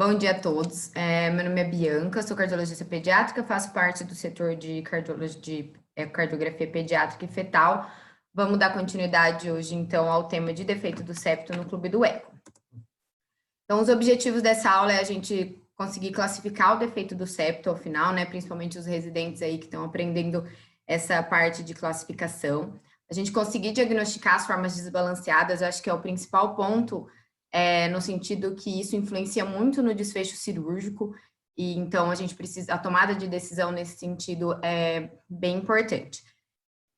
Bom dia a todos. Meu nome é Bianca, sou cardiologista pediátrica, faço parte do setor de cardiografia pediátrica e fetal. Vamos dar continuidade hoje, então, ao tema de defeito do septo no Clube do Eco. Então, os objetivos dessa aula é a gente conseguir classificar o defeito do septo ao final, né? Principalmente os residentes aí que estão aprendendo essa parte de classificação. A gente conseguir diagnosticar as formas desbalanceadas, acho que é o principal ponto, no sentido que isso influencia muito no desfecho cirúrgico, e então a tomada de decisão nesse sentido é bem importante.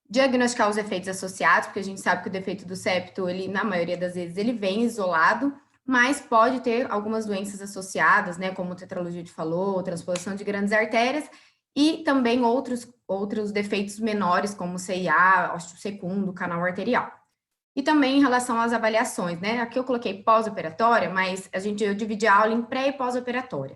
Diagnosticar os efeitos associados, porque a gente sabe que o defeito do septo, ele, na maioria das vezes, ele vem isolado, mas pode ter algumas doenças associadas, né, como o tetralogia de Fallot, transposição de grandes artérias, e também outros defeitos menores, como CIA, ósseo secundo, canal arterial. E também em relação às avaliações, né? Aqui eu coloquei pós-operatória, mas eu dividi a aula em pré e pós-operatória.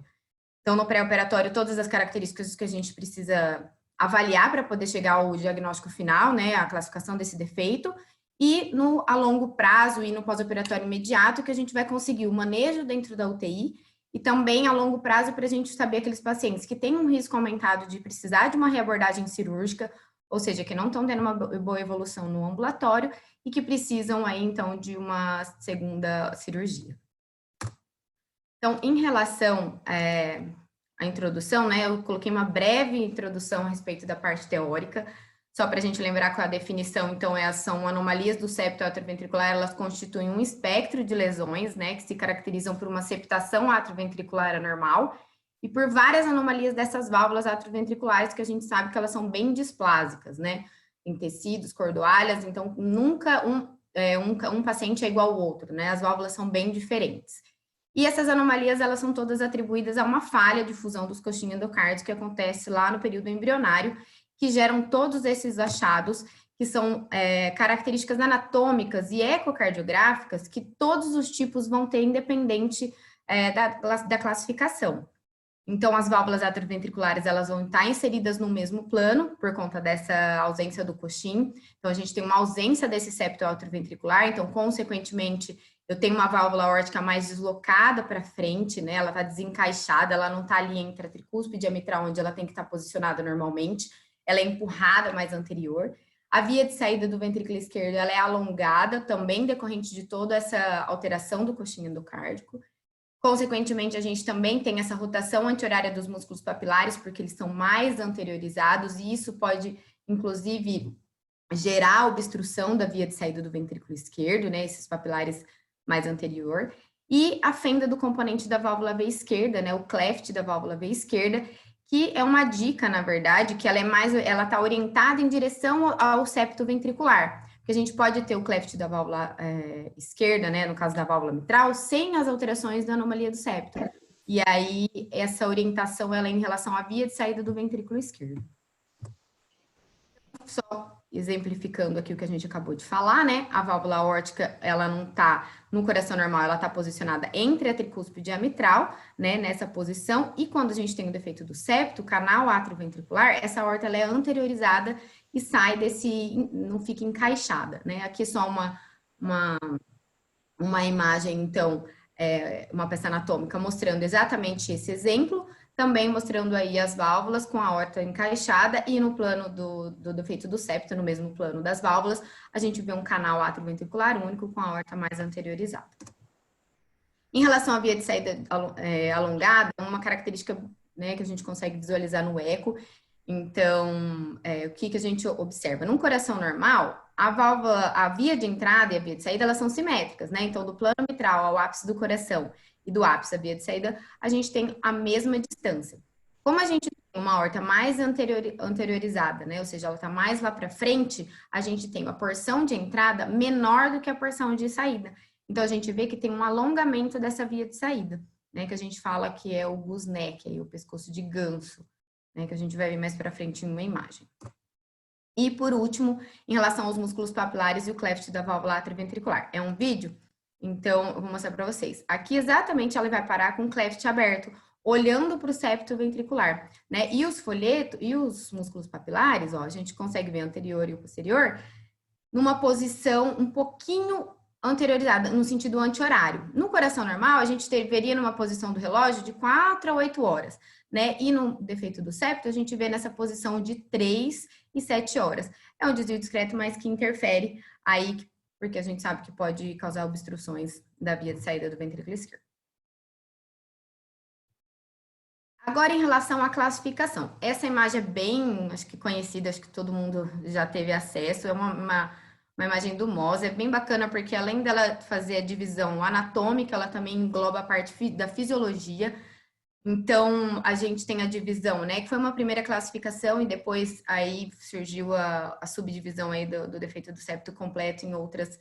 Então, no pré-operatório, todas as características que a gente precisa avaliar para poder chegar ao diagnóstico final, né? A classificação desse defeito. E a longo prazo e no pós-operatório imediato, que a gente vai conseguir o manejo dentro da UTI e também a longo prazo para a gente saber aqueles pacientes que têm um risco aumentado de precisar de uma reabordagem cirúrgica, ou seja, que não estão tendo uma boa evolução no ambulatório e que precisam aí, então, de uma segunda cirurgia. Então, em relação à introdução, né, eu coloquei uma breve introdução a respeito da parte teórica, só para a gente lembrar que a definição, então, são anomalias do septo atrioventricular, elas constituem um espectro de lesões, né, que se caracterizam por uma septação atrioventricular anormal e por várias anomalias dessas válvulas atrioventriculares, que a gente sabe que elas são bem displásicas, né, em tecidos, cordoalhas, então, nunca um paciente é igual ao outro, né, as válvulas são bem diferentes. E essas anomalias, elas são todas atribuídas a uma falha de fusão dos coxins endocárdios que acontece lá no período embrionário, que geram todos esses achados, que são características anatômicas e ecocardiográficas que todos os tipos vão ter independente da classificação. Então, as válvulas atrioventriculares, elas vão estar inseridas no mesmo plano, por conta dessa ausência do coxim. Então, a gente tem uma ausência desse septo atrioventricular, então, consequentemente, eu tenho uma válvula aórtica mais deslocada para frente, né? Ela está desencaixada, ela não está ali entre a tricúspide e a mitral, onde ela tem que estar posicionada normalmente. Ela é empurrada mais anterior. A via de saída do ventrículo esquerdo, ela é alongada, também decorrente de toda essa alteração do coxim endocárdico. Consequentemente, a gente também tem essa rotação anti-horária dos músculos papilares, porque eles são mais anteriorizados, e isso pode, inclusive, gerar obstrução da via de saída do ventrículo esquerdo, né, esses papilares mais anterior, e a fenda do componente da válvula veia esquerda, né, o cleft da válvula veia esquerda, que é uma dica, na verdade, que ela está orientada em direção ao septo ventricular, porque a gente pode ter o cleft da válvula esquerda, né, no caso da válvula mitral, sem as alterações da anomalia do septo. E aí, essa orientação, ela é em relação à via de saída do ventrículo esquerdo. Só exemplificando aqui o que a gente acabou de falar, né? A válvula aórtica, ela não tá no coração normal, ela tá posicionada entre a tricúspide e a mitral, né? Nessa posição. E quando a gente tem o defeito do septo, o canal atrioventricular, essa aorta, ela é anteriorizada e sai não fica encaixada, né? Aqui é só uma imagem, então, uma peça anatômica mostrando exatamente esse exemplo, também mostrando aí as válvulas com a aorta encaixada, e no plano do defeito do septo, no mesmo plano das válvulas, a gente vê um canal atrioventricular único com a aorta mais anteriorizada. Em relação à via de saída alongada, uma característica, né, que a gente consegue visualizar no eco. Então, o que a gente observa? Num coração normal, a via de entrada e a via de saída, elas são simétricas, né? Então, do plano mitral ao ápice do coração e do ápice à via de saída, a gente tem a mesma distância. Como a gente tem uma aorta mais anteriorizada, né? Ou seja, ela está mais lá para frente, a gente tem uma porção de entrada menor do que a porção de saída. Então, a gente vê que tem um alongamento dessa via de saída, né? Que a gente fala que é o gooseneck, aí, o pescoço de ganso, né, que a gente vai ver mais para frente em uma imagem. E, por último, em relação aos músculos papilares e o cleft da válvula atrioventricular. É um vídeo? Então, eu vou mostrar para vocês. Aqui, exatamente, ela vai parar com o cleft aberto, olhando para o septo ventricular, né? E os folhetos, e os músculos papilares, ó, a gente consegue ver anterior e o posterior, numa posição um pouquinho anteriorizada, no sentido anti-horário. No coração normal, a gente veria numa posição do relógio de 4 a 8 horas, né? E no defeito do septo, a gente vê nessa posição de 3 e 7 horas. É um desvio discreto, mas que interfere aí, porque a gente sabe que pode causar obstruções da via de saída do ventrículo esquerdo. Agora, em relação à classificação, essa imagem é bem, acho que conhecida, acho que todo mundo já teve acesso, é uma imagem do Moser, é bem bacana porque além dela fazer a divisão anatômica, ela também engloba a parte da fisiologia. Então, a gente tem a divisão, né, que foi uma primeira classificação e depois aí surgiu a subdivisão aí do defeito do septo completo em outras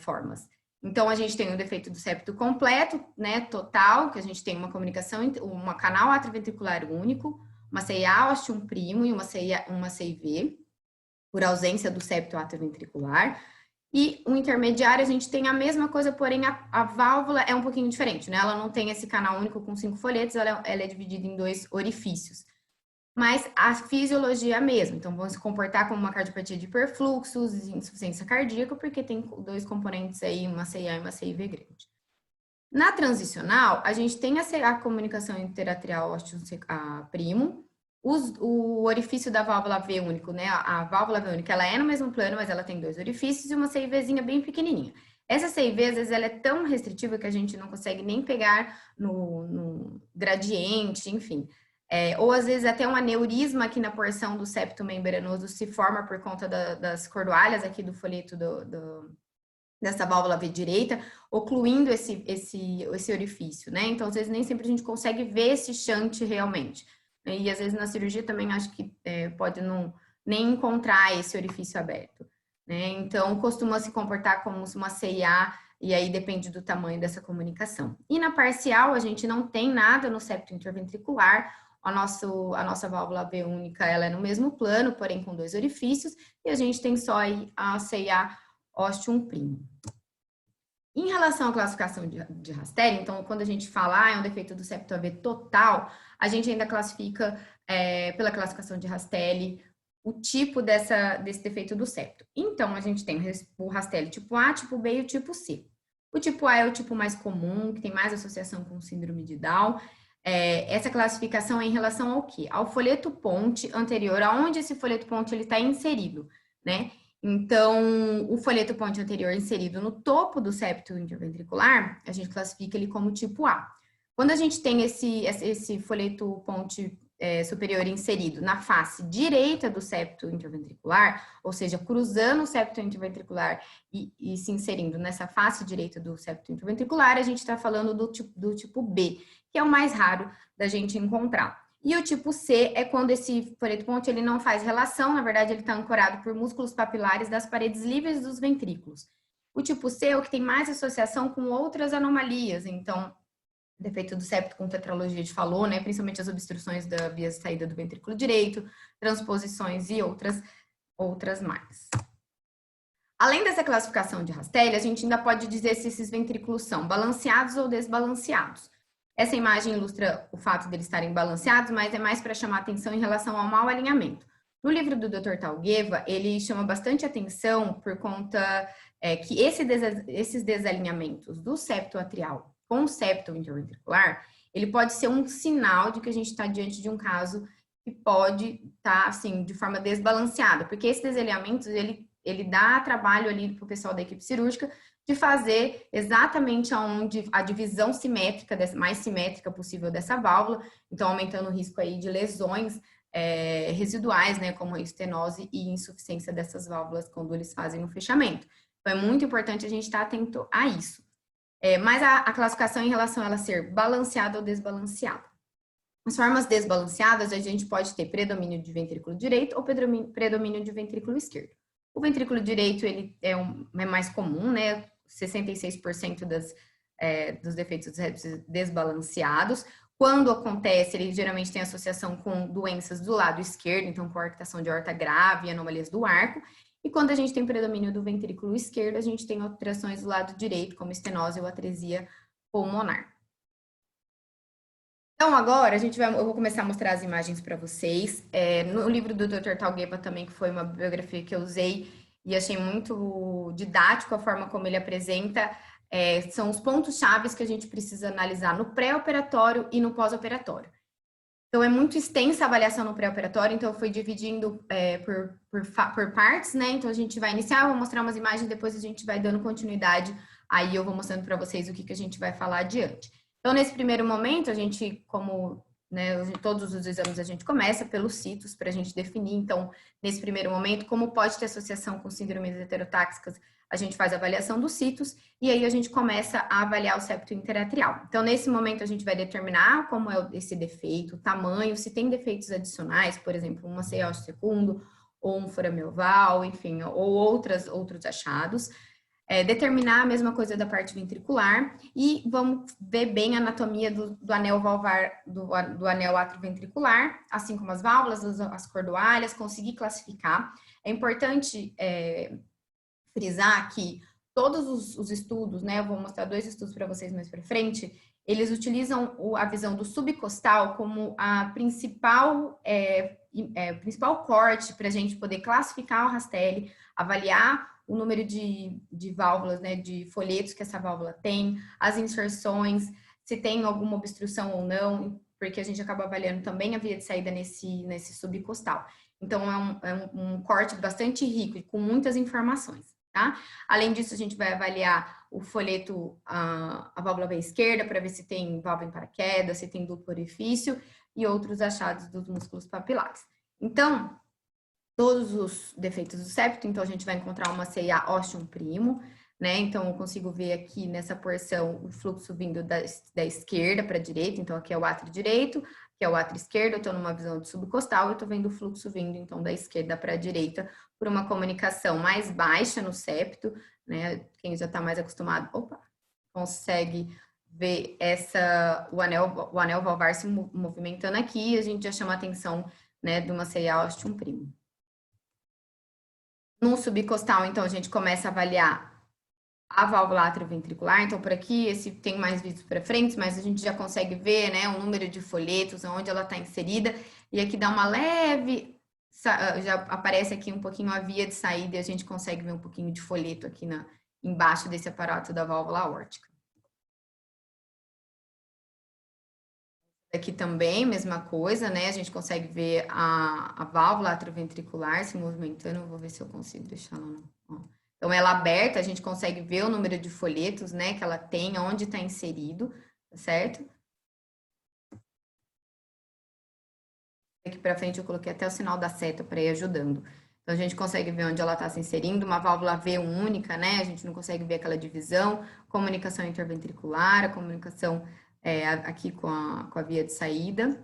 formas. Então, a gente tem o defeito do septo completo, né, total, que a gente tem uma comunicação, um canal atrioventricular único, uma CIA ostium primo e uma CIV, por ausência do septo atrioventricular. E o intermediário, a gente tem a mesma coisa, porém a válvula é um pouquinho diferente, né? Ela não tem esse canal único com 5 folhetos, ela é dividida em 2 orifícios. Mas a fisiologia é a mesma, então vão se comportar como uma cardiopatia de hiperfluxos, insuficiência cardíaca, porque tem 2 componentes aí, uma CIA e uma CIV grande. Na transicional, a gente tem a comunicação interatrial ósteo primo, o orifício da válvula V único, né? A válvula V única, ela é no mesmo plano, mas ela tem 2 orifícios e uma CIVzinha bem pequenininha. Essa CIV, às vezes, ela é tão restritiva que a gente não consegue nem pegar no gradiente, enfim. Ou, às vezes, até um aneurisma aqui na porção do septo membranoso se forma por conta das cordoalhas aqui do folheto dessa válvula V direita, ocluindo esse orifício, né? Então, às vezes, nem sempre a gente consegue ver esse shunt realmente. E, às vezes, na cirurgia também acho que pode não nem encontrar esse orifício aberto, né? Então, costuma se comportar como uma CIA, e aí depende do tamanho dessa comunicação. E na parcial, a gente não tem nada no septo interventricular, a nossa válvula V única, ela é no mesmo plano, porém com 2 orifícios, e a gente tem só aí a CIA ostium primo. Em relação à classificação de Rastelli, então, quando a gente fala é um defeito do septo AV total, a gente ainda classifica pela classificação de Rastelli o tipo desse defeito do septo. Então, a gente tem o Rastelli tipo A, tipo B e o tipo C. O tipo A é o tipo mais comum, que tem mais associação com síndrome de Down. Essa classificação é em relação ao quê? Ao folheto ponte anterior, aonde esse folheto ponte está inserido, né? Então, o folheto ponte anterior inserido no topo do septo interventricular, a gente classifica ele como tipo A. Quando a gente tem esse folheto ponte superior inserido na face direita do septo interventricular, ou seja, cruzando o septo interventricular e se inserindo nessa face direita do septo interventricular, a gente está falando do tipo B, que é o mais raro da gente encontrar. E o tipo C é quando esse folheto ponte ele não faz relação, na verdade ele está ancorado por músculos papilares das paredes livres dos ventrículos. O tipo C é o que tem mais associação com outras anomalias, então, defeito do septo com tetralogia de Fallot, né, principalmente as obstruções da via de saída do ventrículo direito, transposições e outras mais. Além dessa classificação de Rastelli, a gente ainda pode dizer se esses ventrículos são balanceados ou desbalanceados. Essa imagem ilustra o fato de eles estarem balanceados, mas é mais para chamar atenção em relação ao mau alinhamento. No livro do Dr. Talgueva, ele chama bastante atenção por conta que esses desalinhamentos do septo atrial com o septo interventricular, ele pode ser um sinal de que a gente está diante de um caso que pode estar, assim, de forma desbalanceada, porque esses desalinhamentos, ele dá trabalho ali para o pessoal da equipe cirúrgica de fazer exatamente aonde a divisão simétrica, mais simétrica possível dessa válvula, então aumentando o risco aí de lesões residuais, né, como a estenose e insuficiência dessas válvulas quando eles fazem o fechamento. Então é muito importante a gente estar atento a isso. Mas a classificação em relação a ela ser balanceada ou desbalanceada. As formas desbalanceadas, a gente pode ter predomínio de ventrículo direito ou predomínio de ventrículo esquerdo. O ventrículo direito, ele é mais comum, né? 66% dos defeitos desbalanceados. Quando acontece, ele geralmente tem associação com doenças do lado esquerdo, então com arquitação de aorta grave e anomalias do arco. E quando a gente tem predomínio do ventrículo esquerdo, a gente tem alterações do lado direito, como estenose ou atresia pulmonar. Então, agora, eu vou começar a mostrar as imagens para vocês. No livro do Dr. Talgueva também, que foi uma bibliografia que eu usei, e achei muito didático a forma como ele apresenta, são os pontos chaves que a gente precisa analisar no pré-operatório e no pós-operatório. Então, é muito extensa a avaliação no pré-operatório, então eu fui dividindo por partes, né? Então, a gente vai iniciar, eu vou mostrar umas imagens, depois a gente vai dando continuidade, aí eu vou mostrando para vocês o que a gente vai falar adiante. Então, nesse primeiro momento, a gente, como, né, todos os exames a gente começa pelos CITOS, para a gente definir, então, nesse primeiro momento, como pode ter associação com síndromes heterotáxicas, a gente faz a avaliação dos CITOS e aí a gente começa a avaliar o septo interatrial. Então, nesse momento, a gente vai determinar como é esse defeito, o tamanho, se tem defeitos adicionais, por exemplo, uma ceia secundo, ou um forame oval, enfim, ou outros achados. Determinar a mesma coisa da parte ventricular e vamos ver bem a anatomia do anel valvar, do anel atrioventricular, assim como as válvulas, as cordoalhas, conseguir classificar. É importante frisar que todos os estudos, né, eu vou mostrar 2 estudos para vocês mais para frente, eles utilizam a visão do subcostal como a principal corte para a gente poder classificar o Rastelli, avaliar o número de válvulas, né, de folhetos que essa válvula tem, as inserções, se tem alguma obstrução ou não, porque a gente acaba avaliando também a via de saída nesse subcostal. Então, é um corte bastante rico e com muitas informações. Tá? Além disso, a gente vai avaliar o folheto, a válvula veia esquerda, para ver se tem válvula em paraquedas, se tem duplo orifício e outros achados dos músculos papilares. Então, todos os defeitos do septo, então a gente vai encontrar uma CIA ostium primo, né? Então, eu consigo ver aqui nessa porção o fluxo vindo da esquerda para a direita, então aqui é o átrio direito, que é o átrio esquerdo, eu estou numa visão de subcostal, eu estou vendo o fluxo vindo, então, da esquerda para a direita, por uma comunicação mais baixa no septo, né? Quem já está mais acostumado, consegue ver o anel valvar se movimentando aqui, e a gente já chama a atenção, né, de uma CIA ostium primo. No subcostal, então, a gente começa a avaliar a válvula atrioventricular, então por aqui, esse tem mais vídeos para frente, mas a gente já consegue ver, né, o número de folhetos, onde ela está inserida, e aqui dá uma leve, já aparece aqui um pouquinho a via de saída, e a gente consegue ver um pouquinho de folheto aqui embaixo desse aparato da válvula aórtica. Aqui também, mesma coisa, né, a gente consegue ver a válvula atrioventricular se movimentando, vou ver se eu consigo deixar ela Então, ela aberta, a gente consegue ver o número de folhetos, né, que ela tem, onde está inserido, tá certo? Aqui para frente eu coloquei até o sinal da seta para ir ajudando. Então, a gente consegue ver onde ela está se inserindo, uma válvula V única, né? A gente não consegue ver aquela divisão, comunicação interventricular, a comunicação aqui com a via de saída.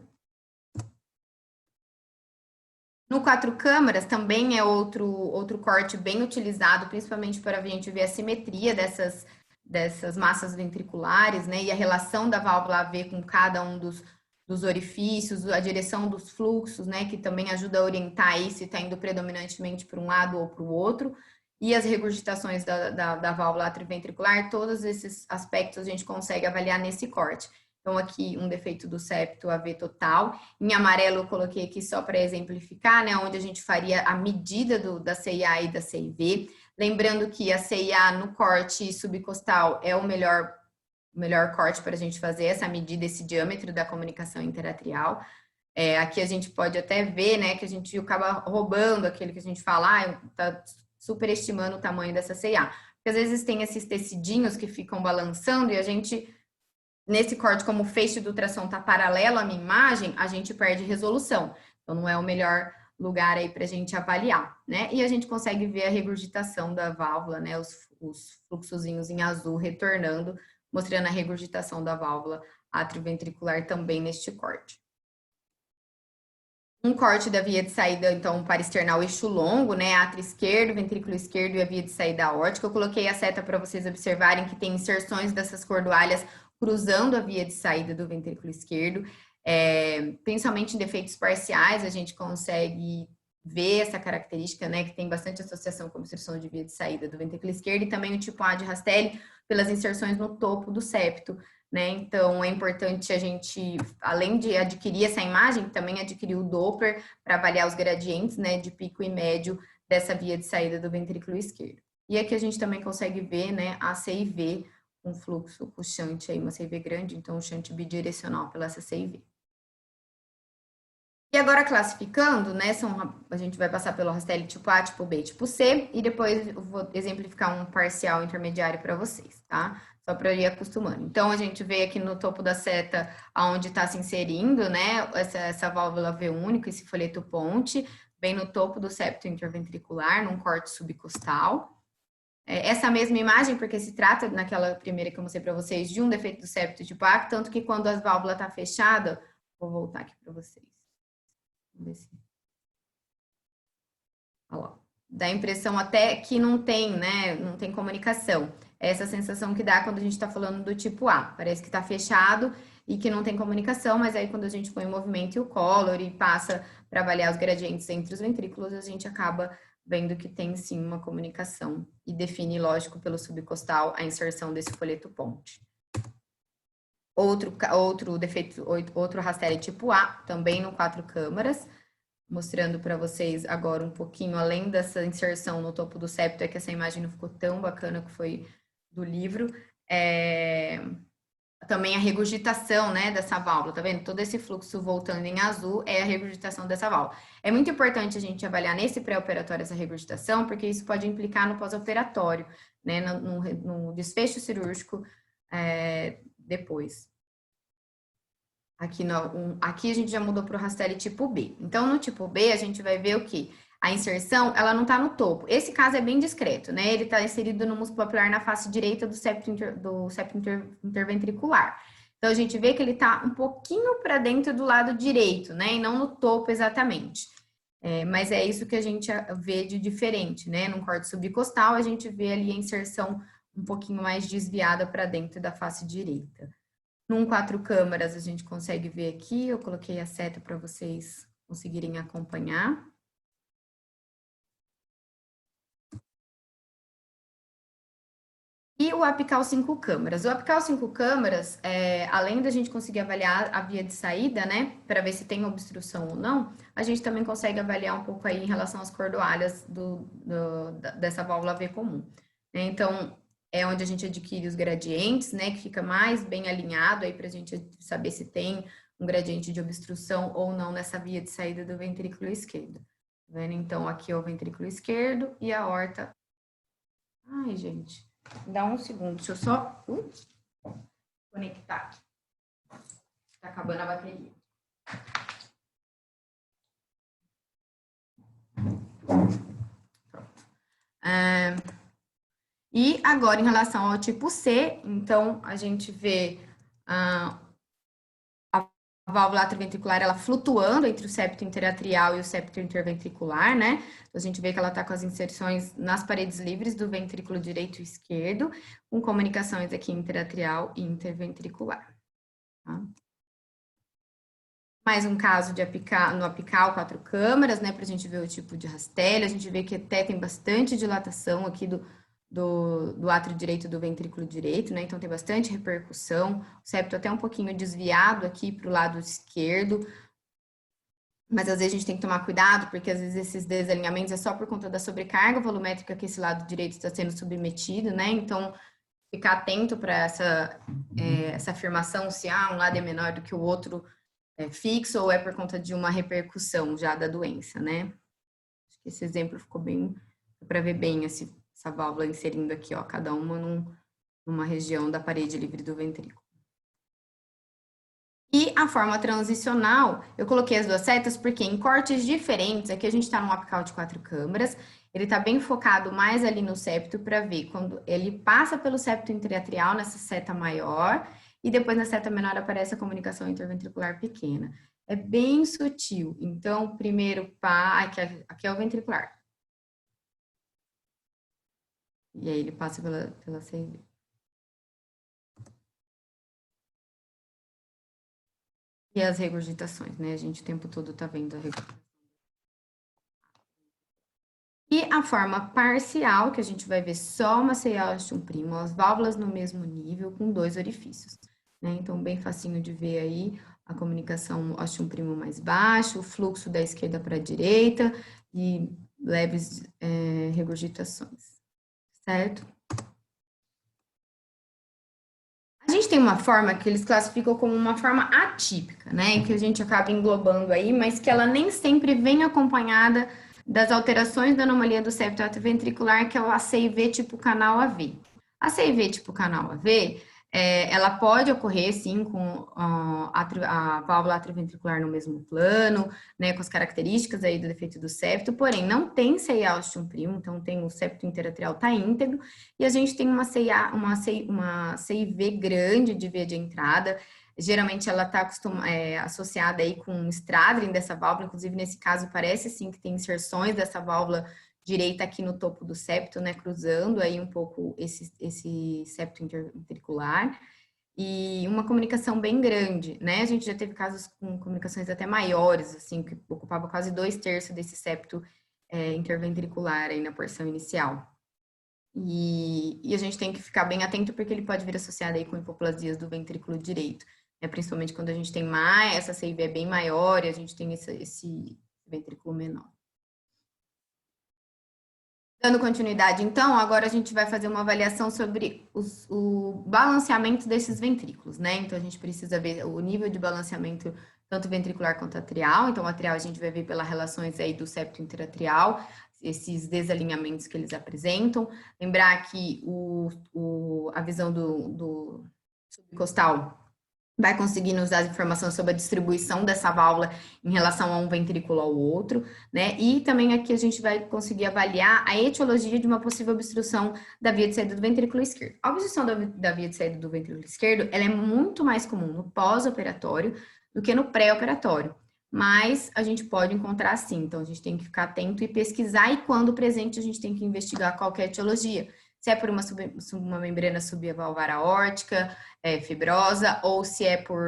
No 4 câmaras também é outro corte bem utilizado, principalmente para a gente ver a simetria dessas massas ventriculares, né? E a relação da válvula AV com cada um dos orifícios, a direção dos fluxos, né? Que também ajuda a orientar aí se está indo predominantemente para um lado ou para o outro. E as regurgitações da válvula atrioventricular, todos esses aspectos a gente consegue avaliar nesse corte. Então, aqui um defeito do septo AV total. Em amarelo, eu coloquei aqui só para exemplificar, né? Onde a gente faria a medida da CIA e da CIV. Lembrando que a CIA no corte subcostal é o melhor corte para a gente fazer essa medida, esse diâmetro da comunicação interatrial. Aqui a gente pode até ver, né? Que a gente acaba roubando aquele que a gente fala, tá superestimando o tamanho dessa CIA. Porque às vezes tem esses tecidinhos que ficam balançando e a gente... Nesse corte, como o feixe do ultrassom está paralelo à minha imagem, a gente perde resolução. Então, não é o melhor lugar aí para a gente avaliar, né? E a gente consegue ver a regurgitação da válvula, né? Os fluxozinhos em azul retornando, mostrando a regurgitação da válvula atrioventricular também neste corte. Um corte da via de saída, então, para externar o eixo longo, né? Átrio esquerdo, ventrículo esquerdo e a via de saída aórtica. Eu coloquei a seta para vocês observarem que tem inserções dessas cordoalhas cruzando a via de saída do ventrículo esquerdo, principalmente em defeitos parciais, a gente consegue ver essa característica, né, que tem bastante associação com a obstrução de via de saída do ventrículo esquerdo e também o tipo A de Rastelli pelas inserções no topo do septo, né, então é importante a gente, além de adquirir essa imagem, também adquirir o Doppler para avaliar os gradientes, né, de pico e médio dessa via de saída do ventrículo esquerdo. E aqui a gente também consegue ver, né, a CIV, um fluxo com shunt aí, uma CIV grande, então um shunt bidirecional pela essa CIV. E agora classificando, né, a gente vai passar pelo rastelli tipo A, tipo B, tipo C, e depois eu vou exemplificar um parcial intermediário para vocês, tá? Só para ir acostumando. Então, a gente vê aqui no topo da seta aonde está se inserindo, né, essa válvula V único, esse folheto ponte, bem no topo do septo interventricular, num corte subcostal. Essa mesma imagem, porque se trata, naquela primeira que eu mostrei para vocês, de um defeito do septo tipo A, tanto que quando a válvula está fechada, vou voltar aqui para vocês. Vamos ver se... Olha lá. Dá a impressão até que não tem, né? Não tem comunicação. É essa sensação que dá quando a gente está falando do tipo A. Parece que está fechado e que não tem comunicação, mas aí quando a gente põe o movimento e o color e passa para avaliar os gradientes entre os ventrículos, a gente acaba vendo que tem sim uma comunicação e define, lógico, pelo subcostal a inserção desse folheto ponte. Outro defeito, outro rastelli tipo A, também no 4 câmaras, mostrando para vocês agora um pouquinho, além dessa inserção no topo do septo, é que essa imagem não ficou tão bacana que foi do livro, também a regurgitação, né, dessa válvula, tá vendo? Todo esse fluxo voltando em azul é a regurgitação dessa válvula. É muito importante a gente avaliar nesse pré-operatório essa regurgitação, porque isso pode implicar no pós-operatório, né, no desfecho cirúrgico depois. Aqui a gente já mudou para o rastelli tipo B. Então, no tipo B, a gente vai ver o quê? A inserção, ela não está no topo. Esse caso é bem discreto, né? Ele está inserido no músculo papilar na face direita do septo interventricular. Então, a gente vê que ele está um pouquinho para dentro do lado direito, né? E não no topo exatamente. Mas é isso que a gente vê de diferente, né? Num corte subcostal, a gente vê ali a inserção um pouquinho mais desviada para dentro da face direita. Num 4 câmaras, a gente consegue ver aqui, eu coloquei a seta para vocês conseguirem acompanhar. E o apical 5 câmaras. O apical 5 câmaras, além da gente conseguir avaliar a via de saída, né, para ver se tem obstrução ou não, a gente também consegue avaliar um pouco aí em relação às cordoalhas dessa válvula V comum. Então, é onde a gente adquire os gradientes, né, que fica mais bem alinhado aí para a gente saber se tem um gradiente de obstrução ou não nessa via de saída do ventrículo esquerdo. Tá vendo? Então, aqui é o ventrículo esquerdo e a aorta. Ai, gente, dá um segundo, deixa eu só conectar aqui. Tá acabando a bateria. Pronto. E agora, em relação ao tipo C, então, a gente vê a válvula atrioventricular, ela flutuando entre o septo interatrial e o septo interventricular, né? Então, a gente vê que ela está com as inserções nas paredes livres do ventrículo direito e esquerdo, com comunicações aqui interatrial e interventricular. Tá? Mais um caso de no apical 4 câmaras, né? Para a gente ver o tipo de rastelli, a gente vê que até tem bastante dilatação aqui do átrio direito do ventrículo direito, né? Então tem bastante repercussão, o septo até um pouquinho desviado aqui para o lado esquerdo, mas às vezes a gente tem que tomar cuidado, porque às vezes esses desalinhamentos é só por conta da sobrecarga volumétrica que esse lado direito está sendo submetido, né? Então ficar atento para essa afirmação se um lado é menor do que o outro fixo ou é por conta de uma repercussão já da doença, né? Acho que esse exemplo ficou bem, para ver bem essa válvula inserindo aqui, ó, cada uma numa região da parede livre do ventrículo. E a forma transicional, eu coloquei as duas setas porque em cortes diferentes, aqui a gente está num apical de 4 câmaras, ele está bem focado mais ali no septo para ver quando ele passa pelo septo interatrial nessa seta maior e depois na seta menor aparece a comunicação interventricular pequena. É bem sutil. Então, primeiro aqui é o ventricular. E aí ele passa pela CV. E as regurgitações, né? A gente o tempo todo tá vendo a regurgitação. E a forma parcial, que a gente vai ver só uma ceia ostium primo, as válvulas no mesmo nível, com 2 orifícios. Né? Então, bem facinho de ver aí a comunicação ostium primo mais baixo, o fluxo da esquerda para a direita, e leves regurgitações, certo? A gente tem uma forma que eles classificam como uma forma atípica, né? Que a gente acaba englobando aí, mas que ela nem sempre vem acompanhada das alterações da anomalia do septo atrioventricular, que é o ACIV tipo canal AV. A ACIV tipo canal AV, ela pode ocorrer, sim, com a válvula atrioventricular no mesmo plano, né, com as características aí do defeito do septo, porém, não tem CIA ostium primo, então tem o septo interatrial tá íntegro, e a gente tem uma CIV grande de via de entrada. Geralmente ela está associada aí com um stradling dessa válvula, inclusive nesse caso parece sim que tem inserções dessa válvula direita aqui no topo do septo, né, cruzando aí um pouco esse septo interventricular. E uma comunicação bem grande, né? A gente já teve casos com comunicações até maiores, assim, que ocupava quase 2/3 desse septo interventricular aí na porção inicial. E a gente tem que ficar bem atento porque ele pode vir associado aí com hipoplasias do ventrículo direito, né? Principalmente quando a gente tem mais, essa CIV é bem maior e a gente tem esse ventrículo menor. Dando continuidade, então, agora a gente vai fazer uma avaliação sobre o balanceamento desses ventrículos, né? Então, a gente precisa ver o nível de balanceamento tanto ventricular quanto atrial. Então, o atrial a gente vai ver pelas relações aí do septo interatrial, esses desalinhamentos que eles apresentam. Lembrar que a visão do subcostal vai conseguir nos dar informações sobre a distribuição dessa válvula em relação a um ventrículo ao outro, né? E também aqui a gente vai conseguir avaliar a etiologia de uma possível obstrução da via de saída do ventrículo esquerdo. A obstrução da via de saída do ventrículo esquerdo, ela é muito mais comum no pós-operatório do que no pré-operatório, mas a gente pode encontrar sim, então a gente tem que ficar atento e pesquisar, e quando presente a gente tem que investigar qualquer etiologia, se é por uma membrana subvalvar aórtica, fibrosa, ou se é por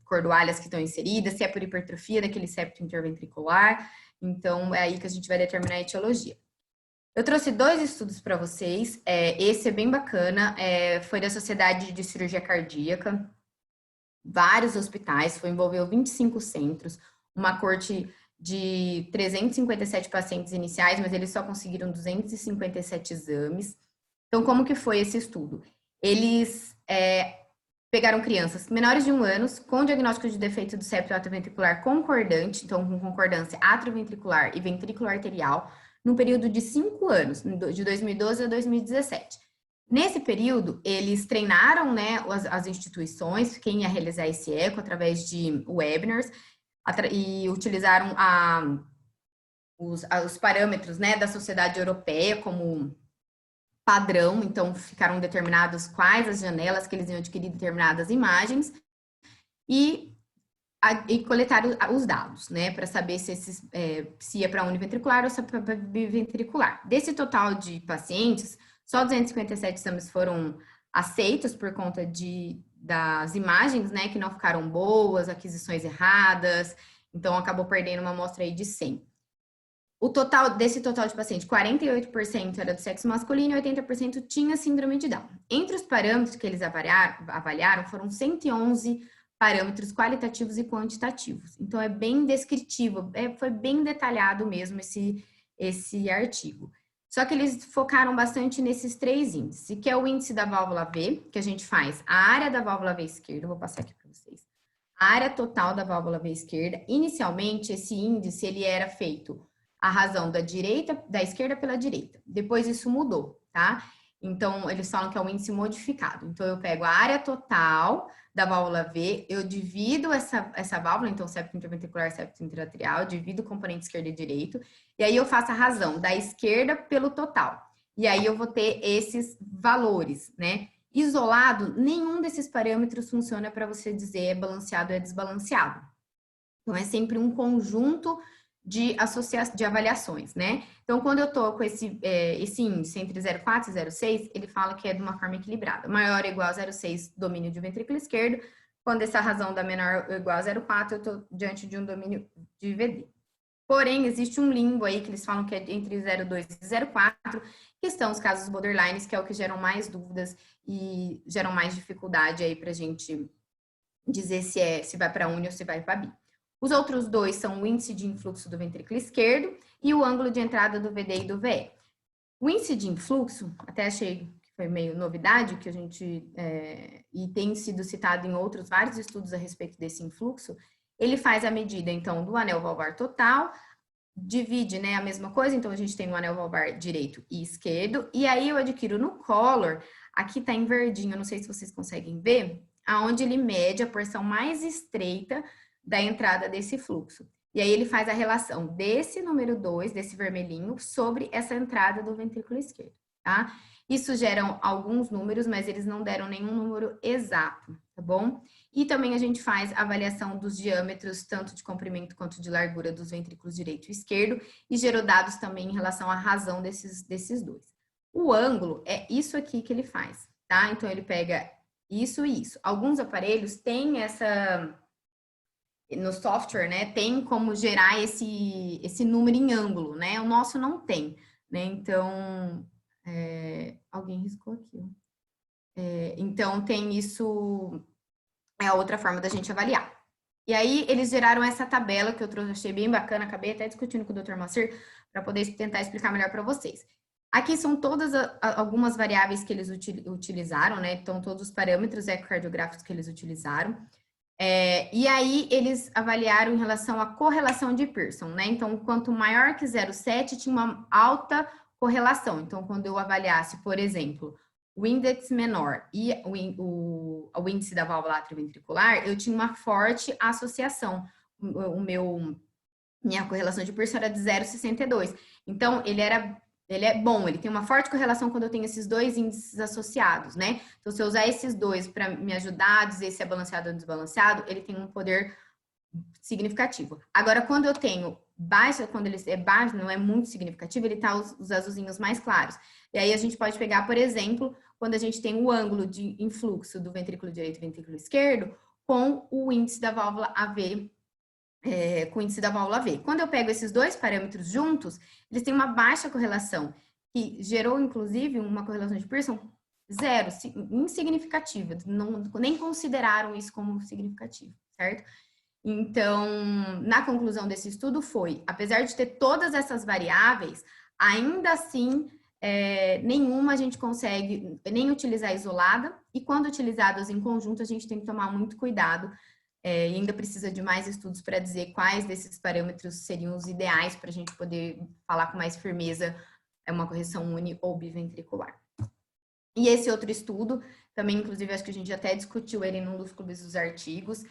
cordoalhas que estão inseridas, se é por hipertrofia daquele septo interventricular. Então, é aí que a gente vai determinar a etiologia. Eu trouxe 2 estudos para vocês. Esse é bem bacana, foi da Sociedade de Cirurgia Cardíaca, vários hospitais, envolveu 25 centros, uma corte de 357 pacientes iniciais, mas eles só conseguiram 257 exames. Então, como que foi esse estudo? Eles pegaram crianças menores de 1 ano com diagnóstico de defeito do septo atrioventricular concordante, então com concordância atrioventricular e ventrículo arterial, num período de 5 anos, de 2012 a 2017. Nesse período, eles treinaram, né, as instituições, quem ia realizar esse eco através de webinars, e utilizaram os parâmetros, né, da Sociedade Europeia como padrão, então ficaram determinados quais as janelas que eles iam adquirir determinadas imagens e coletaram os dados, né, para saber se ia para univentricular ou se é para biventricular. Desse total de pacientes, só 257 exames foram aceitos por conta das imagens, né, que não ficaram boas, aquisições erradas, então acabou perdendo uma amostra aí de 100. Desse total de pacientes, 48% era do sexo masculino e 80% tinha síndrome de Down. Entre os parâmetros que eles avaliaram foram 111 parâmetros qualitativos e quantitativos. Então, é bem descritivo, foi bem detalhado mesmo esse artigo. Só que eles focaram bastante nesses 3 índices, que é o índice da válvula V, que a gente faz a área da válvula V esquerda, vou passar aqui para vocês. A área total da válvula V esquerda, inicialmente, esse índice, ele era feito a razão da esquerda pela direita. Depois isso mudou, tá? Então, eles falam que é um índice modificado. Então, eu pego a área total da válvula V, eu divido essa válvula, então, septo interventricular, septo interatrial, divido o componente esquerdo e direito, e aí eu faço a razão da esquerda pelo total. E aí eu vou ter esses valores, né? Isolado, nenhum desses parâmetros funciona para você dizer é balanceado ou é desbalanceado. Então, é sempre um conjunto de avaliações, né? Então, quando eu tô com esse índice entre 0,4 e 0,6, ele fala que é de uma forma equilibrada. Maior ou igual a 0,6, domínio de ventrículo esquerdo. Quando essa razão dá menor ou igual a 0,4, eu tô diante de um domínio de VD. Porém, existe um limbo aí que eles falam que é entre 0,2 e 0,4, que são os casos borderlines, que é o que geram mais dúvidas e geram mais dificuldade aí pra gente dizer se vai para uni ou se vai para bi. Os outros dois são o índice de influxo do ventrículo esquerdo e o ângulo de entrada do VD e do VE. O índice de influxo, até achei que foi meio novidade, que a gente, e tem sido citado em outros vários estudos a respeito desse influxo, ele faz a medida, então, do anel valvar total, divide, né, a mesma coisa, então a gente tem o anel valvar direito e esquerdo, e aí eu adquiro no Color, aqui tá em verdinho, não sei se vocês conseguem ver, aonde ele mede a porção mais estreita da entrada desse fluxo. E aí ele faz a relação desse número 2, desse vermelhinho, sobre essa entrada do ventrículo esquerdo, tá? Isso geram alguns números, mas eles não deram nenhum número exato, tá bom? E também a gente faz a avaliação dos diâmetros, tanto de comprimento quanto de largura dos ventrículos direito e esquerdo, e gerou dados também em relação à razão desses dois. O ângulo é isso aqui que ele faz, tá? Então ele pega isso e isso. Alguns aparelhos têm no software, né, tem como gerar esse número em ângulo, né? O nosso não tem, né? Então, alguém riscou aqui. Então, tem isso, é a outra forma da gente avaliar. E aí, eles geraram essa tabela que eu trouxe, achei bem bacana, acabei até discutindo com o Dr. Macir, para poder tentar explicar melhor para vocês. Aqui são todas algumas variáveis que eles utilizaram, né? Então, todos os parâmetros ecocardiográficos que eles utilizaram. E aí, eles avaliaram em relação à correlação de Pearson, né? Então, quanto maior que 0,7, tinha uma alta correlação. Então, quando eu avaliasse, por exemplo, o índice menor e o índice da válvula atrioventricular, eu tinha uma forte associação. Minha correlação de Pearson era de 0,62. Então, ele é bom, ele tem uma forte correlação quando eu tenho esses dois índices associados, né? Então, se eu usar esses dois para me ajudar a dizer se é balanceado ou desbalanceado, ele tem um poder significativo. Agora, quando eu tenho baixa, quando ele é baixo, não é muito significativo, ele tá os azulzinhos mais claros. E aí a gente pode pegar, por exemplo, quando a gente tem o ângulo de influxo do ventrículo direito e ventrículo esquerdo com o índice da válvula AV, com o índice da válvula V. Quando eu pego esses dois parâmetros juntos, eles têm uma baixa correlação, que gerou, inclusive, uma correlação de Pearson zero, insignificativa, nem consideraram isso como significativo, certo? Então, na conclusão desse estudo foi, apesar de ter todas essas variáveis, ainda assim, nenhuma a gente consegue nem utilizar isolada, e quando utilizadas em conjunto, a gente tem que tomar muito cuidado, e ainda precisa de mais estudos para dizer quais desses parâmetros seriam os ideais para a gente poder falar com mais firmeza uma correção uni ou biventricular. E esse outro estudo, também, inclusive, acho que a gente até discutiu ele num dos clubes dos artigos,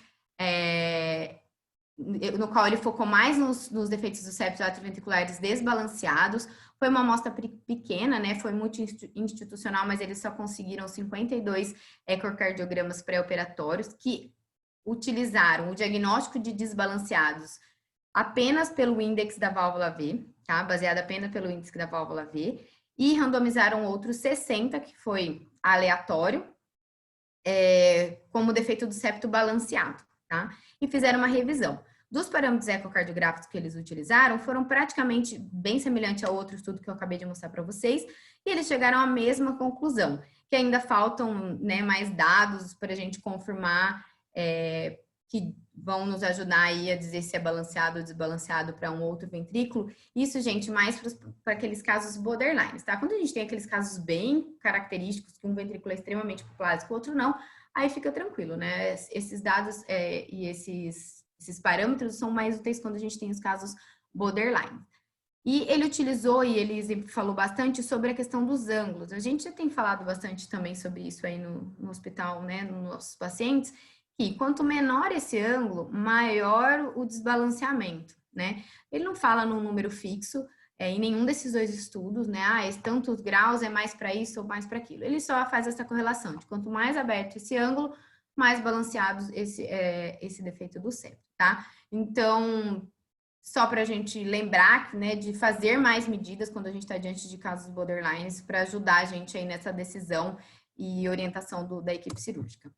no qual ele focou mais nos defeitos dos septos atrioventriculares desbalanceados. Foi uma amostra pequena, né? Foi multi-institucional, mas eles só conseguiram 52 ecocardiogramas pré-operatórios que utilizaram o diagnóstico de desbalanceados apenas pelo índice da válvula V, tá? Baseado apenas pelo índice da válvula V, e randomizaram outros 60, que foi aleatório, como defeito do septo balanceado, tá? E fizeram uma revisão. Dos parâmetros ecocardiográficos que eles utilizaram, foram praticamente bem semelhantes ao outro estudo que eu acabei de mostrar para vocês, e eles chegaram à mesma conclusão, que ainda faltam, né, mais dados para a gente confirmar que vão nos ajudar aí a dizer se é balanceado ou desbalanceado para um outro ventrículo. Isso, gente, mais para aqueles casos borderlines, tá? Quando a gente tem aqueles casos bem característicos, que um ventrículo é extremamente plástico, o outro não, aí fica tranquilo, né? Esses dados e esses parâmetros são mais úteis quando a gente tem os casos borderline. E ele utilizou, e ele falou bastante sobre a questão dos ângulos. A gente já tem falado bastante também sobre isso aí no hospital, né, nos nossos pacientes, que quanto menor esse ângulo, maior o desbalanceamento, né? Ele não fala num número fixo, em nenhum desses dois estudos, né? Tantos graus é mais para isso ou mais para aquilo. Ele só faz essa correlação de quanto mais aberto esse ângulo, mais balanceado esse defeito do septo, tá? Então, só para a gente lembrar, né, de fazer mais medidas quando a gente está diante de casos borderlines para ajudar a gente aí nessa decisão e orientação da equipe cirúrgica.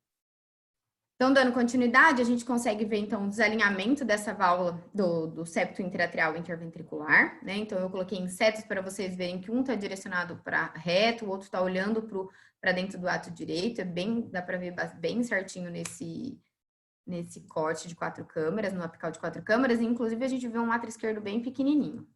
Então, dando continuidade, a gente consegue ver, então, o desalinhamento dessa válvula do septo interatrial interventricular, né? Então, eu coloquei em setas para vocês verem que um está direcionado para reto, o outro está olhando para dentro do ato direito, dá para ver bem certinho nesse corte de 4 câmeras, no apical de 4 câmeras, e inclusive a gente vê um átrio esquerdo bem pequenininho.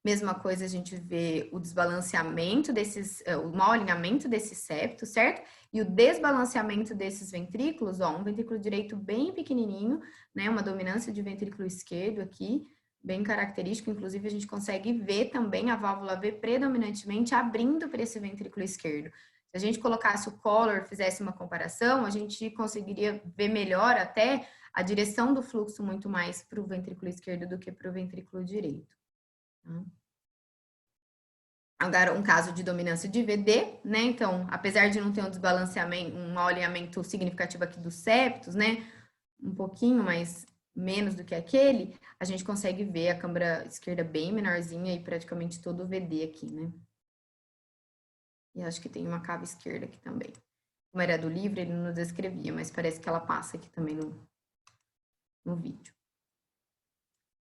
Mesma coisa, a gente vê o desbalanceamento desses, o mau alinhamento desses septos, certo? E o desbalanceamento desses ventrículos, ó, um ventrículo direito bem pequenininho, né? Uma dominância de ventrículo esquerdo aqui, bem característico. Inclusive, a gente consegue ver também a válvula V predominantemente abrindo para esse ventrículo esquerdo. Se a gente colocasse o color, fizesse uma comparação, a gente conseguiria ver melhor até a direção do fluxo muito mais para o ventrículo esquerdo do que para o ventrículo direito. Agora, um caso de dominância de VD, né? Então, apesar de não ter um desbalanceamento, um mau alinhamento significativo aqui dos septos, né? Um pouquinho, mas menos do que aquele, a gente consegue ver a câmara esquerda bem menorzinha e praticamente todo o VD aqui, né? E acho que tem uma cava esquerda aqui também. Como era do livro, ele não descrevia, mas parece que ela passa aqui também no vídeo.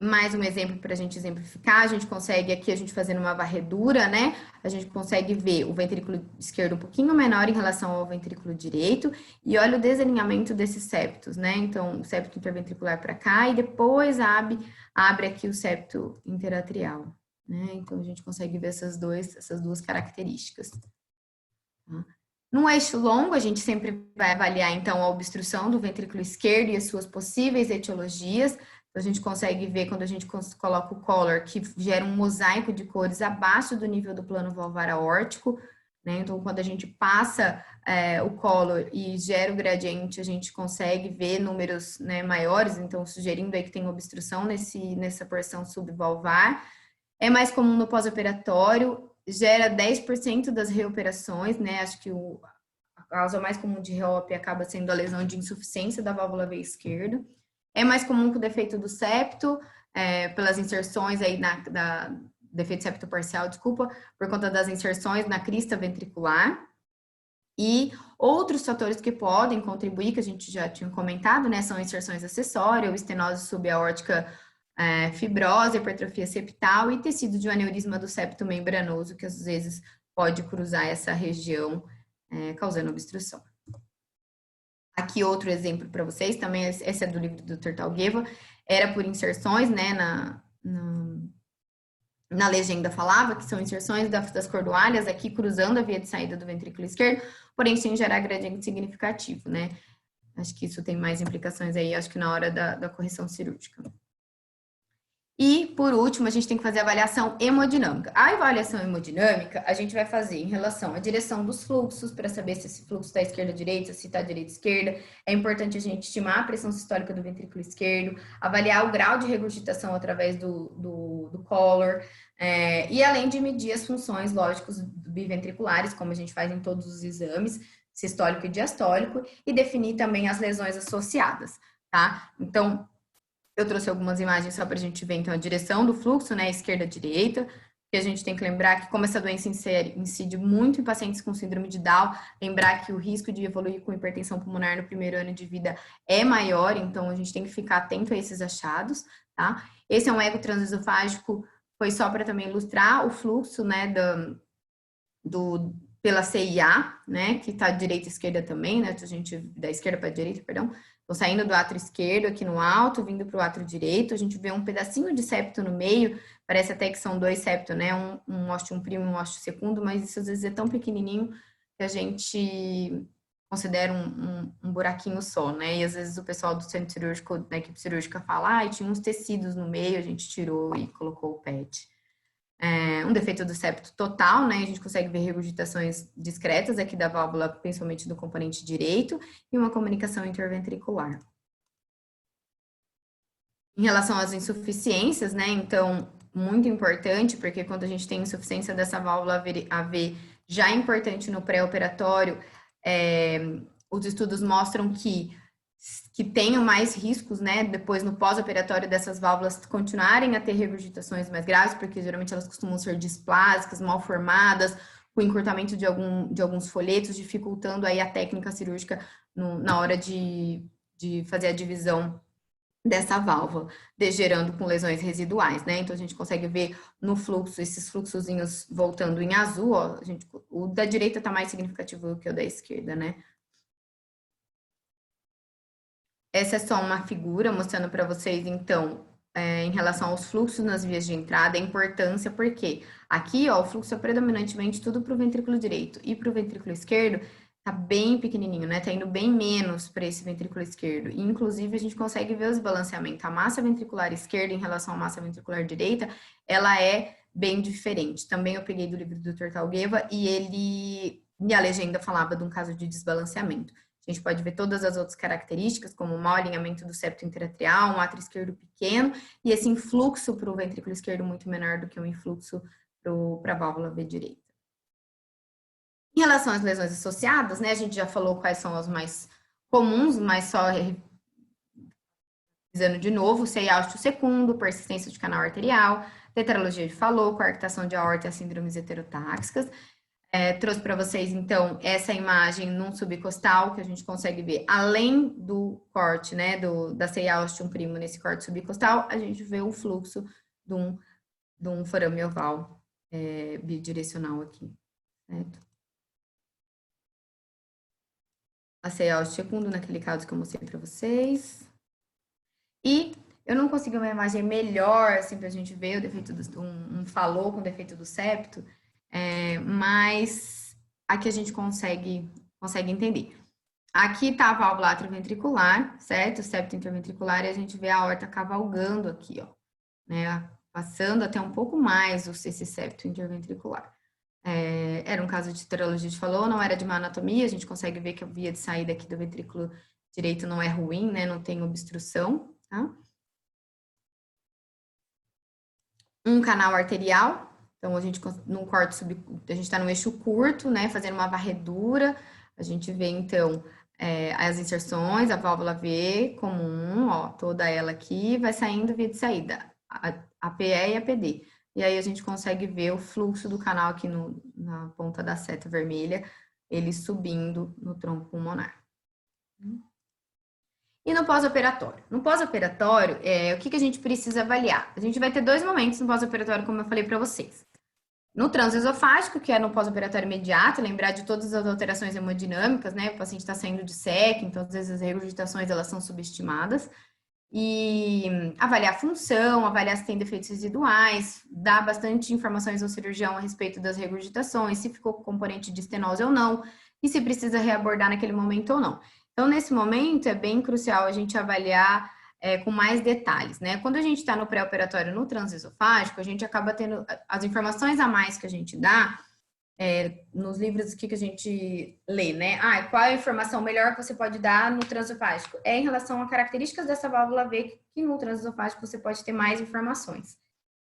Mais um exemplo para a gente exemplificar, a gente consegue aqui, a gente fazendo uma varredura, né? A gente consegue ver o ventrículo esquerdo um pouquinho menor em relação ao ventrículo direito, e olha o desalinhamento desses septos, né? Então, o septo interventricular para cá, e depois abre aqui o septo interatrial, né? Então, a gente consegue ver essas duas características. Tá? No eixo longo, a gente sempre vai avaliar, então, a obstrução do ventrículo esquerdo e as suas possíveis etiologias. A gente consegue ver quando a gente coloca o collar que gera um mosaico de cores abaixo do nível do plano valvar aórtico, né? Então, quando a gente passa o collar e gera o gradiente, a gente consegue ver números, né, maiores, então sugerindo aí que tem obstrução nessa porção subvalvar. É mais comum no pós-operatório, gera 10% das reoperações, né? Acho que a causa mais comum de reop acaba sendo a lesão de insuficiência da válvula V esquerda. É mais comum que o defeito do septo, pelas inserções aí defeito septo parcial, desculpa, por conta das inserções na crista ventricular. E outros fatores que podem contribuir, que a gente já tinha comentado, né, são inserções acessórias, estenose subaórtica, fibrose, hipertrofia septal e tecido de um aneurisma do septo membranoso, que às vezes pode cruzar essa região, causando obstrução. Aqui outro exemplo para vocês, também esse é do livro do Dr. Talgueva, era por inserções, né, na legenda falava que são inserções das cordoalhas aqui cruzando a via de saída do ventrículo esquerdo, porém sem gerar gradiente significativo, né? Acho que isso tem mais implicações aí, acho que na hora da correção cirúrgica. E, por último, a gente tem que fazer a avaliação hemodinâmica. A avaliação hemodinâmica, a gente vai fazer em relação à direção dos fluxos, para saber se esse fluxo está esquerda-direita, se está direita-esquerda. É importante a gente estimar a pressão sistólica do ventrículo esquerdo, avaliar o grau de regurgitação através do collar, e além de medir as funções, lógicos, biventriculares, como a gente faz em todos os exames, sistólico e diastólico, e definir também as lesões associadas, tá? Então, eu trouxe algumas imagens só para a gente ver, então, a direção do fluxo, né, esquerda-direita, que a gente tem que lembrar que, como essa doença incide muito em pacientes com síndrome de Down, lembrar que o risco de evoluir com hipertensão pulmonar no primeiro ano de vida é maior, então a gente tem que ficar atento a esses achados, tá? Esse é um eco transesofágico, foi só para também ilustrar o fluxo, né, pela CIA, né, que está direita e esquerda também, né, a gente, da esquerda para a direita, perdão. Então, saindo do átrio esquerdo aqui no alto, vindo para o átrio direito, a gente vê um pedacinho de septo no meio, parece até que são dois septos, né, um ósteo primo e um ósteo segundo, mas isso às vezes é tão pequenininho que a gente considera um buraquinho só, né, e às vezes o pessoal do centro cirúrgico, da equipe cirúrgica fala, tinha uns tecidos no meio, a gente tirou e colocou o PET. Um defeito do septo total, né? A gente consegue ver regurgitações discretas aqui da válvula, principalmente do componente direito, e uma comunicação interventricular. Em relação às insuficiências, né? Então, muito importante, porque quando a gente tem insuficiência dessa válvula AV, já é importante no pré-operatório, os estudos mostram que tenham mais riscos, né, depois no pós-operatório dessas válvulas continuarem a ter regurgitações mais graves, porque geralmente elas costumam ser displásicas, mal formadas, com encurtamento de alguns folhetos, dificultando aí a técnica cirúrgica na hora de fazer a divisão dessa válvula, gerando com lesões residuais, né? Então a gente consegue ver no fluxo, esses fluxozinhos voltando em azul, ó, o da direita tá mais significativo do que o da esquerda, né? Essa é só uma figura mostrando para vocês, então, em relação aos fluxos nas vias de entrada, a importância, porque aqui, ó, o fluxo é predominantemente tudo para o ventrículo direito e para o ventrículo esquerdo tá bem pequenininho, né? Tá indo bem menos para esse ventrículo esquerdo. E, inclusive, a gente consegue ver os balanceamentos. A massa ventricular esquerda em relação à massa ventricular direita, ela é bem diferente. Também eu peguei do livro do Dr. Talgueva e a legenda falava de um caso de desbalanceamento. A gente pode ver todas as outras características, como o mau alinhamento do septo interatrial, um átrio esquerdo pequeno, e esse influxo para o ventrículo esquerdo muito menor do que o influxo para a válvula V direita. Em relação às lesões associadas, né, a gente já falou quais são as mais comuns, mas só revisando de novo, CEA secundo, persistência de canal arterial, tetralogia de Fallot, coarctação de aorta e síndromes heterotáxicas. Trouxe para vocês, então, essa imagem num subcostal, que a gente consegue ver, além do corte, né, da ceia ostium primo nesse corte subcostal, a gente vê o fluxo de um forame oval bidirecional aqui, certo? A ceia ostium naquele caso que eu mostrei para vocês. E eu não consegui uma imagem melhor, assim, para a gente ver o defeito um falou com defeito do septo, mas aqui a gente consegue entender. Aqui está a válvula atrioventricular, certo? O septo interventricular, e a gente vê a aorta cavalgando aqui, ó, né? Passando até um pouco mais esse septo interventricular. Era um caso de tetralogia de Fallot, não era de má anatomia, a gente consegue ver que a via de saída aqui do ventrículo direito não é ruim, né? Não tem obstrução, tá? Um canal arterial, então a gente num corte a gente está no eixo curto, né? Fazendo uma varredura, a gente vê então as inserções, a válvula V comum, ó, toda ela aqui, vai saindo via de saída, a PE e a PD. E aí a gente consegue ver o fluxo do canal aqui na ponta da seta vermelha, ele subindo no tronco pulmonar. E no pós-operatório? No pós-operatório, o que a gente precisa avaliar? A gente vai ter dois momentos no pós-operatório, como eu falei para vocês. No transesofágico, que é no pós-operatório imediato, lembrar de todas as alterações hemodinâmicas, né? O paciente está saindo de SEC, então às vezes as regurgitações elas são subestimadas. E avaliar a função, avaliar se tem defeitos residuais, dar bastante informações ao cirurgião a respeito das regurgitações, se ficou com componente de estenose ou não, e se precisa reabordar naquele momento ou não. Então, nesse momento, é bem crucial a gente avaliar com mais detalhes, né? Quando a gente está no pré-operatório no transesofágico, a gente acaba tendo as informações a mais que a gente dá nos livros que a gente lê, né? Qual é a informação melhor que você pode dar no transesofágico? É em relação a características dessa válvula V, que no transesofágico você pode ter mais informações.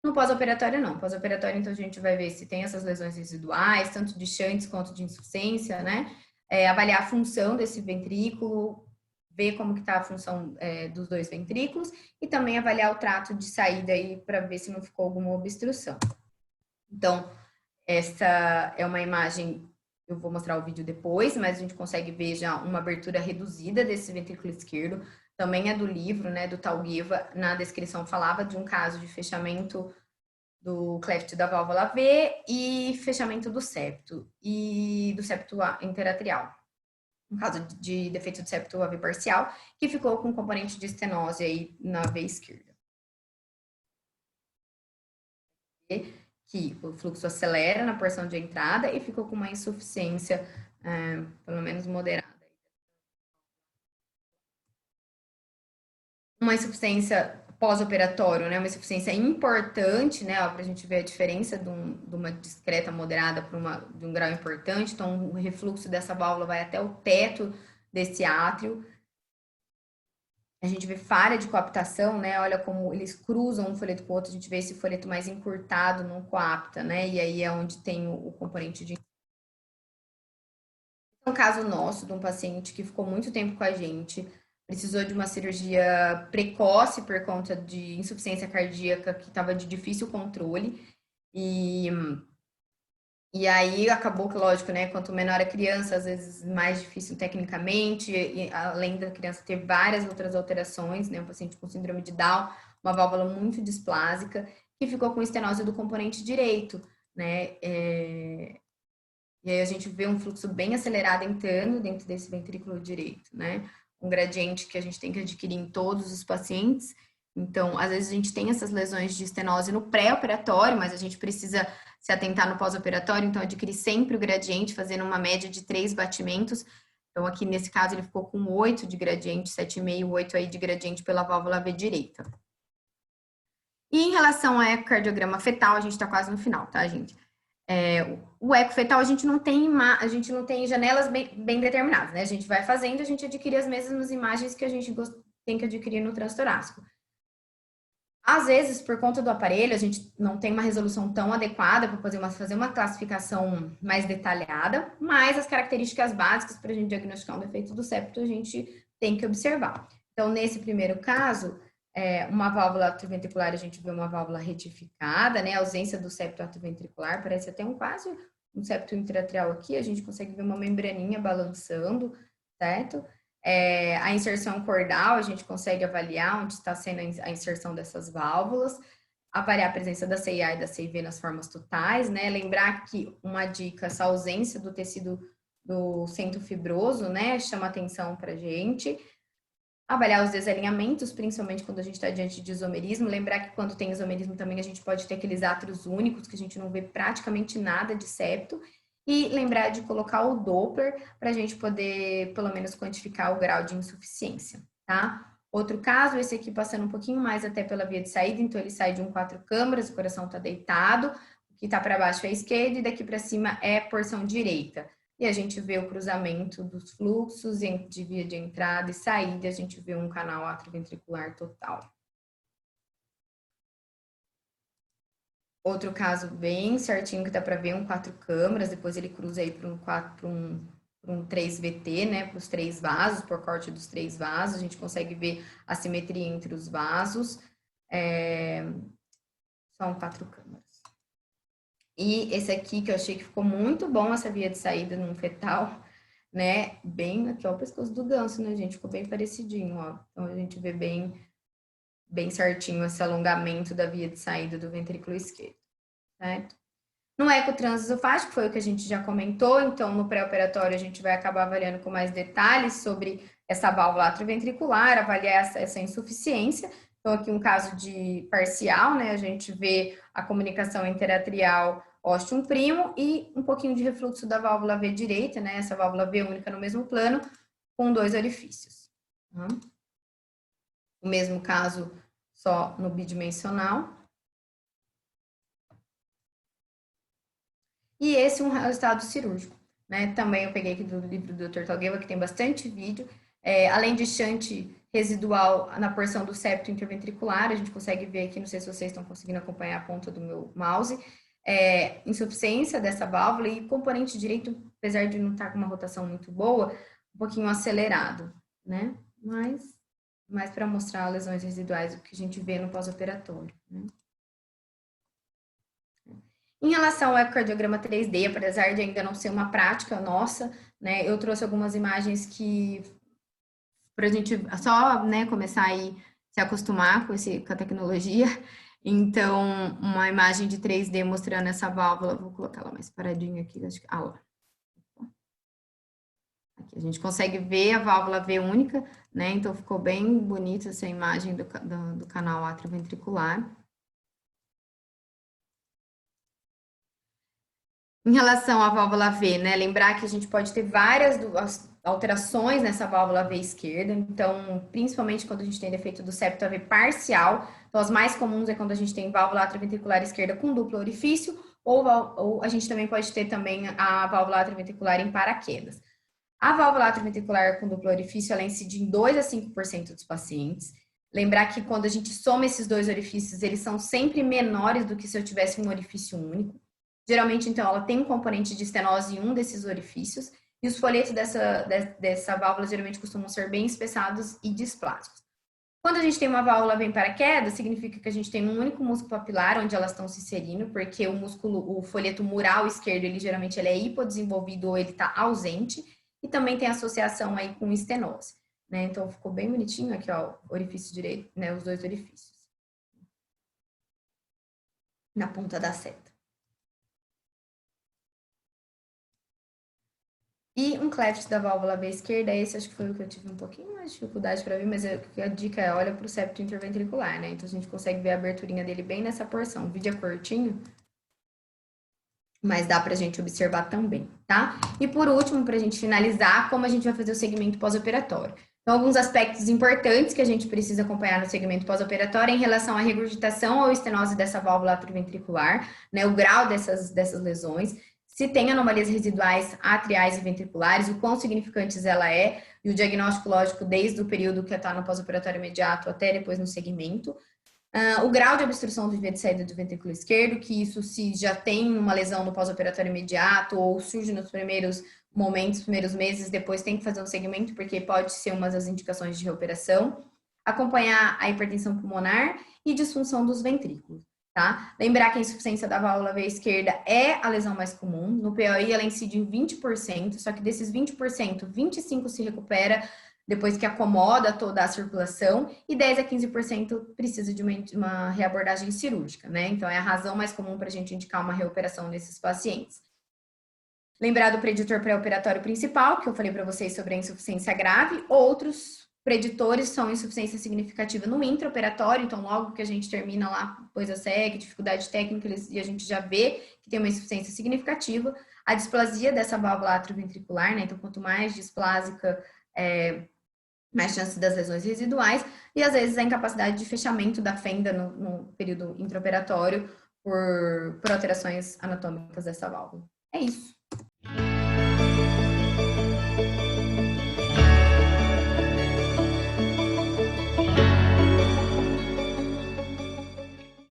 No pós-operatório, não. Pós-operatório, então, a gente vai ver se tem essas lesões residuais, tanto de shunts quanto de insuficiência, né? Avaliar a função desse ventrículo, ver como que está a função dos dois ventrículos e também avaliar o trato de saída aí para ver se não ficou alguma obstrução. Então, essa é uma imagem, eu vou mostrar o vídeo depois, mas a gente consegue ver já uma abertura reduzida desse ventrículo esquerdo. Também é do livro, né, do Talgueva. Na descrição falava de um caso de fechamento do cleft da válvula V e fechamento do septo e do septo interatrial. Um caso de defeito do septo AV parcial, que ficou com componente de estenose aí na V esquerda. Que o fluxo acelera na porção de entrada e ficou com uma insuficiência, pelo menos moderada. Uma insuficiência pós-operatório, né? Uma insuficiência importante, né? Para a gente ver a diferença de uma discreta moderada para de um grau importante. Então, o refluxo dessa válvula vai até o teto desse átrio. A gente vê falha de coaptação, né? Olha como eles cruzam um folheto com o outro, a gente vê esse folheto mais encurtado, não coapta, né? E aí é onde tem o componente de. Um caso nosso de um paciente que ficou muito tempo com a gente, precisou de uma cirurgia precoce por conta de insuficiência cardíaca que estava de difícil controle. E aí acabou que, lógico, né? Quanto menor a criança, às vezes mais difícil tecnicamente, e além da criança ter várias outras alterações, né? Um paciente com síndrome de Down, uma válvula muito displásica, que ficou com estenose do componente direito, né? E aí a gente vê um fluxo bem acelerado entrando dentro desse ventrículo direito, né? um gradiente que a gente tem que adquirir em todos os pacientes. Então, às vezes a gente tem essas lesões de estenose no pré-operatório, mas a gente precisa se atentar no pós-operatório, então adquirir sempre o gradiente, fazendo uma média de 3 batimentos. Então, aqui nesse caso, ele ficou com 8 de gradiente, 7,5, 8 aí de gradiente pela válvula V direita. E em relação ao ecocardiograma fetal, a gente está quase no final, tá, gente? O eco fetal, a gente não tem janelas bem determinadas, né? A gente vai fazendo, a gente adquire as mesmas imagens que a gente tem que adquirir no transtorácico. Às vezes, por conta do aparelho, a gente não tem uma resolução tão adequada para fazer uma classificação mais detalhada, mas as características básicas para a gente diagnosticar um defeito do septo, a gente tem que observar. Então, nesse primeiro caso, uma válvula atrioventricular, a gente vê uma válvula retificada, né? A ausência do septo atrioventricular, parece até quase um septo intraatrial aqui, a gente consegue ver uma membraninha balançando, certo? A inserção cordal, a gente consegue avaliar onde está sendo a inserção dessas válvulas, avaliar a presença da CIA e da CIV nas formas totais, né? Lembrar que uma dica, essa ausência do tecido do centro fibroso, né? Chama atenção para a gente. Avaliar os desalinhamentos, principalmente quando a gente está diante de isomerismo. Lembrar que quando tem isomerismo também a gente pode ter aqueles átrios únicos, que a gente não vê praticamente nada de septo. E lembrar de colocar o Doppler para a gente poder, pelo menos, quantificar o grau de insuficiência, tá? Outro caso, esse aqui passando um pouquinho mais até pela via de saída, então ele sai de 4 câmaras, o coração está deitado, o que está para baixo é a esquerda e daqui para cima é a porção direita. E a gente vê o cruzamento dos fluxos de via de entrada e saída, a gente vê um canal atrioventricular total. Outro caso bem certinho que dá para ver, 4 câmaras, depois ele cruza aí para um 3VT, né, para os 3 vasos, por corte dos 3 vasos, a gente consegue ver a simetria entre os vasos, são 4 câmaras. E esse aqui que eu achei que ficou muito bom, essa via de saída num fetal, né, bem aqui, ó, o pescoço do ganso, né, gente, ficou bem parecidinho, ó, então a gente vê bem certinho esse alongamento da via de saída do ventrículo esquerdo, certo? No ecotransesofágico, foi o que a gente já comentou, então no pré-operatório a gente vai acabar avaliando com mais detalhes sobre essa válvula atrioventricular, avaliar essa insuficiência. Então, aqui um caso de parcial, né? A gente vê a comunicação interatrial óstium primo e um pouquinho de refluxo da válvula V direita, né? Essa válvula V única no mesmo plano, com 2 orifícios. O mesmo caso só no bidimensional. E esse é um resultado cirúrgico, né? Também eu peguei aqui do livro do Dr. Talgueva, que tem bastante vídeo. Além de shunt residual na porção do septo interventricular, a gente consegue ver aqui, não sei se vocês estão conseguindo acompanhar a ponta do meu mouse, insuficiência dessa válvula e componente direito, apesar de não estar com uma rotação muito boa, um pouquinho acelerado, né? Mas para mostrar lesões residuais, o que a gente vê no pós-operatório, né? Em relação ao ecocardiograma 3D, apesar de ainda não ser uma prática nossa, né, eu trouxe algumas imagens que para a gente só, né, começar aí se acostumar com a tecnologia. Então, uma imagem de 3D mostrando essa válvula, vou colocar ela mais paradinha aqui, acho que, lá. Aqui a gente consegue ver a válvula V única, né? Então ficou bem bonita essa imagem do canal atrioventricular. Em relação à válvula V, né? Lembrar que a gente pode ter várias alterações nessa válvula V esquerda, então, principalmente quando a gente tem defeito do septo AV parcial, então as mais comuns é quando a gente tem válvula atrioventricular esquerda com duplo orifício, ou a gente também pode ter também a válvula atrioventricular em paraquedas. A válvula atrioventricular com duplo orifício, ela incide em 2 a 5% dos pacientes. Lembrar que quando a gente soma esses 2 orifícios, eles são sempre menores do que se eu tivesse um orifício único. Geralmente, então, ela tem um componente de estenose em um desses orifícios, e os folhetos dessa válvula geralmente costumam ser bem espessados e displásicos. Quando a gente tem uma válvula bem paraquedas, significa que a gente tem um único músculo papilar onde elas estão se inserindo, porque o folheto mural esquerdo, ele geralmente é hipodesenvolvido ou ele está ausente, e também tem associação aí com estenose, né? Então, ficou bem bonitinho aqui, ó, orifício direito, né? Os 2 orifícios. Na ponta da seta. E um cleft da válvula veia esquerda, esse acho que foi o que eu tive um pouquinho mais de dificuldade para ver, mas a dica é olha para o septo interventricular, né? Então a gente consegue ver a aberturinha dele bem nessa porção. O vídeo é curtinho, mas dá para a gente observar também, tá? E por último, para a gente finalizar, como a gente vai fazer o segmento pós-operatório. Então, alguns aspectos importantes que a gente precisa acompanhar no segmento pós-operatório em relação à regurgitação ou estenose dessa válvula atrioventricular, né? O grau dessas lesões, se tem anomalias residuais atriais e ventriculares, o quão significantes ela é, e o diagnóstico lógico desde o período que está no pós-operatório imediato até depois no segmento. O grau de obstrução do via de saída do ventrículo esquerdo, que isso se já tem uma lesão no pós-operatório imediato ou surge nos primeiros momentos, primeiros meses, depois tem que fazer um segmento, porque pode ser uma das indicações de reoperação. Acompanhar a hipertensão pulmonar e disfunção dos ventrículos, tá? Lembrar que a insuficiência da válvula veia esquerda é a lesão mais comum. No POI, ela incide em 20%, só que desses 20%, 25% se recupera depois que acomoda toda a circulação, e 10 a 15% precisa de uma reabordagem cirúrgica, né? Então, é a razão mais comum para a gente indicar uma reoperação nesses pacientes. Lembrar do preditor pré-operatório principal, que eu falei para vocês sobre a insuficiência grave. Outros preditores são insuficiência significativa no intraoperatório, então logo que a gente termina lá, depois a SEC, dificuldade técnica, e a gente já vê que tem uma insuficiência significativa. A displasia dessa válvula atrioventricular, né? Então, quanto mais displásica, mais chance das lesões residuais, e às vezes a incapacidade de fechamento da fenda no período intraoperatório por alterações anatômicas dessa válvula. É isso.